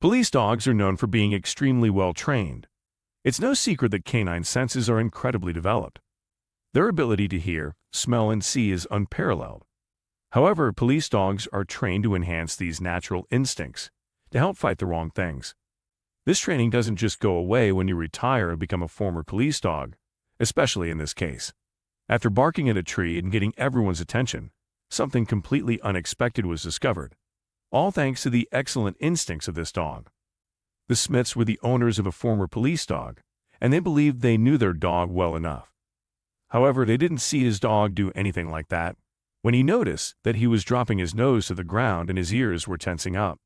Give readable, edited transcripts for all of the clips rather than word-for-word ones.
Police dogs are known for being extremely well trained. It's no secret that canine senses are incredibly developed. Their ability to hear, smell, and see is unparalleled. However, police dogs are trained to enhance these natural instincts to help fight the wrong things. This training doesn't just go away when you retire and become a former police dog, especially in this case. After barking at a tree and getting everyone's attention, something completely unexpected was discovered, all thanks to the excellent instincts of this dog. The Smiths were the owners of a former police dog, and they believed they knew their dog well enough. However, they didn't see his dog do anything like that when he noticed that he was dropping his nose to the ground and his ears were tensing up.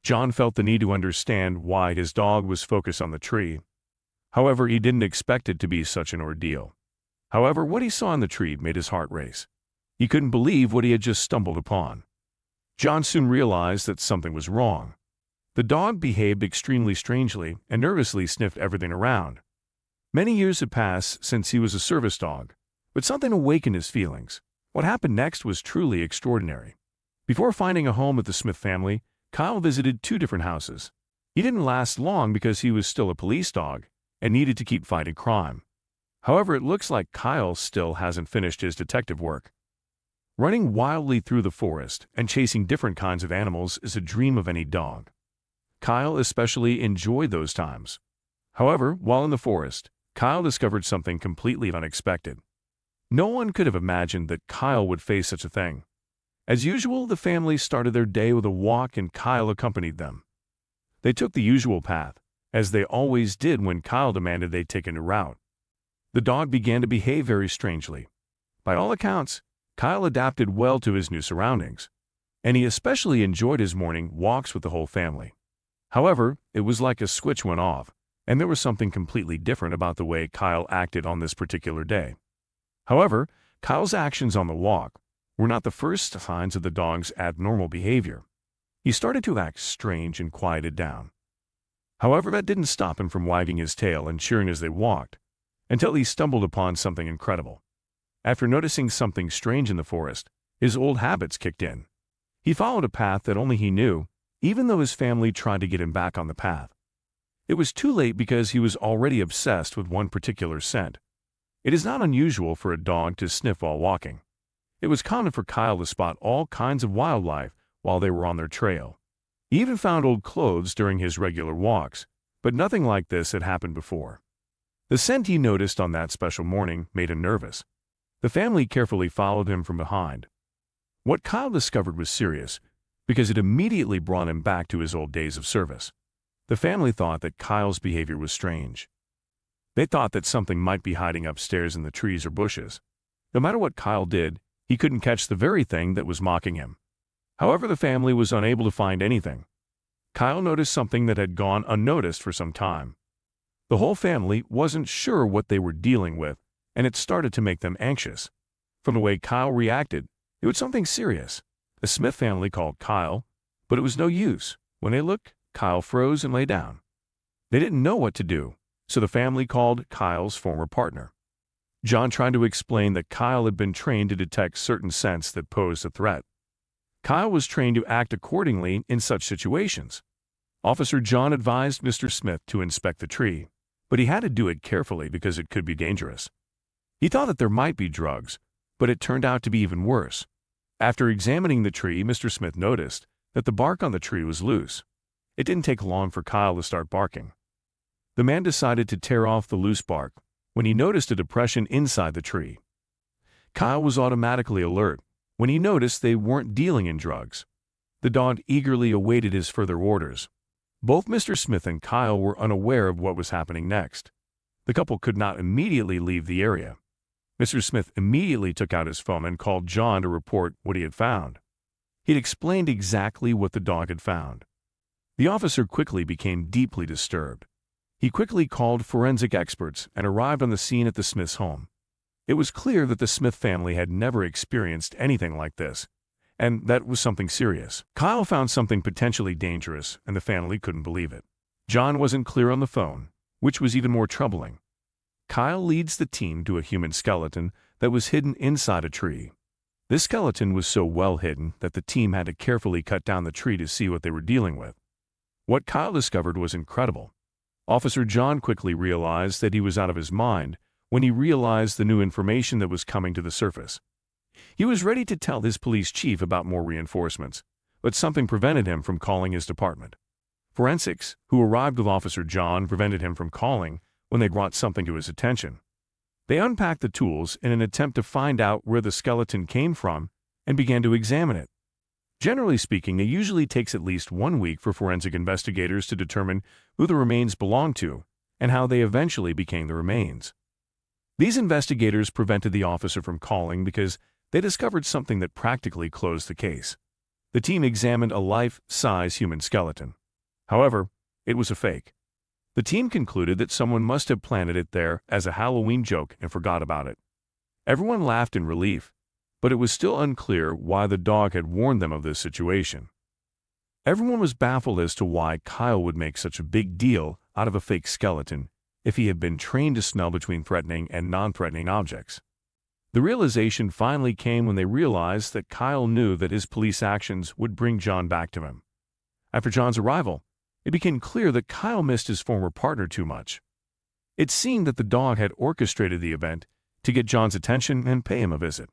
John felt the need to understand why his dog was focused on the tree. However, he didn't expect it to be such an ordeal. However, what he saw in the tree made his heart race. He couldn't believe what he had just stumbled upon. John soon realized that something was wrong. The dog behaved extremely strangely and nervously sniffed everything around. Many years had passed since he was a service dog, but something awakened his feelings. What happened next was truly extraordinary. Before finding a home with the Smith family, Kyle visited 2 different houses. He didn't last long because he was still a police dog and needed to keep fighting crime. However, it looks like Kyle still hasn't finished his detective work. Running wildly through the forest and chasing different kinds of animals is a dream of any dog. Kyle especially enjoyed those times. However, while in the forest, Kyle discovered something completely unexpected. No one could have imagined that Kyle would face such a thing. As usual, the family started their day with a walk and Kyle accompanied them. They took the usual path, as they always did when Kyle demanded they take a new route. The dog began to behave very strangely. By all accounts, Kyle adapted well to his new surroundings, and he especially enjoyed his morning walks with the whole family. However, it was like a switch went off, and there was something completely different about the way Kyle acted on this particular day. However, Kyle's actions on the walk were not the first signs of the dog's abnormal behavior. He started to act strange and quieted down. However, that didn't stop him from wagging his tail and cheering as they walked, until he stumbled upon something incredible. After noticing something strange in the forest, his old habits kicked in. He followed a path that only he knew, even though his family tried to get him back on the path. It was too late because he was already obsessed with one particular scent. It is not unusual for a dog to sniff while walking. It was common for Kyle to spot all kinds of wildlife while they were on their trail. He even found old clothes during his regular walks, but nothing like this had happened before. The scent he noticed on that special morning made him nervous. The family carefully followed him from behind. What Kyle discovered was serious, because it immediately brought him back to his old days of service. The family thought that Kyle's behavior was strange. They thought that something might be hiding upstairs in the trees or bushes. No matter what Kyle did, he couldn't catch the very thing that was mocking him. However, the family was unable to find anything. Kyle noticed something that had gone unnoticed for some time. The whole family wasn't sure what they were dealing with, and it started to make them anxious. From the way Kyle reacted, it was something serious. The Smith family called Kyle, but it was no use. When they looked, Kyle froze and lay down. They didn't know what to do, so the family called Kyle's former partner. John tried to explain that Kyle had been trained to detect certain scents that posed a threat. Kyle was trained to act accordingly in such situations. Officer John advised Mr. Smith to inspect the tree, but he had to do it carefully because it could be dangerous. He thought that there might be drugs, but it turned out to be even worse. After examining the tree, Mr. Smith noticed that the bark on the tree was loose. It didn't take long for Kyle to start barking. The man decided to tear off the loose bark when he noticed a depression inside the tree. Kyle was automatically alert when he noticed they weren't dealing in drugs. The dog eagerly awaited his further orders. Both Mr. Smith and Kyle were unaware of what was happening next. The couple could not immediately leave the area. Mr. Smith immediately took out his phone and called John to report what he had found. He'd explained exactly what the dog had found. The officer quickly became deeply disturbed. He quickly called forensic experts and arrived on the scene at the Smiths' home. It was clear that the Smith family had never experienced anything like this, and that was something serious. Kyle found something potentially dangerous, and the family couldn't believe it. John wasn't clear on the phone, which was even more troubling. Kyle leads the team to a human skeleton that was hidden inside a tree. This skeleton was so well hidden that the team had to carefully cut down the tree to see what they were dealing with. What Kyle discovered was incredible. Officer John quickly realized that he was out of his mind when he realized the new information that was coming to the surface. He was ready to tell his police chief about more reinforcements, but something prevented him from calling his department. Forensics, who arrived with Officer John, prevented him from calling when they brought something to his attention. They unpacked the tools in an attempt to find out where the skeleton came from and began to examine it. Generally speaking, it usually takes at least 1 week for forensic investigators to determine who the remains belonged to and how they eventually became the remains. These investigators prevented the officer from calling because they discovered something that practically closed the case. The team examined a life-size human skeleton. However, it was a fake. The team concluded that someone must have planted it there as a Halloween joke and forgot about it. Everyone laughed in relief, but it was still unclear why the dog had warned them of this situation. Everyone was baffled as to why Kyle would make such a big deal out of a fake skeleton if he had been trained to smell between threatening and non-threatening objects. The realization finally came when they realized that Kyle knew that his police actions would bring John back to him. After John's arrival, it became clear that Kyle missed his former partner too much. It seemed that the dog had orchestrated the event to get John's attention and pay him a visit.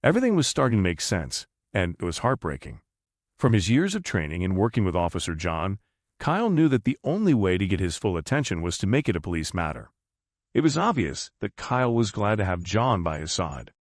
Everything was starting to make sense, and it was heartbreaking. From his years of training and working with Officer John, Kyle knew that the only way to get his full attention was to make it a police matter. It was obvious that Kyle was glad to have John by his side.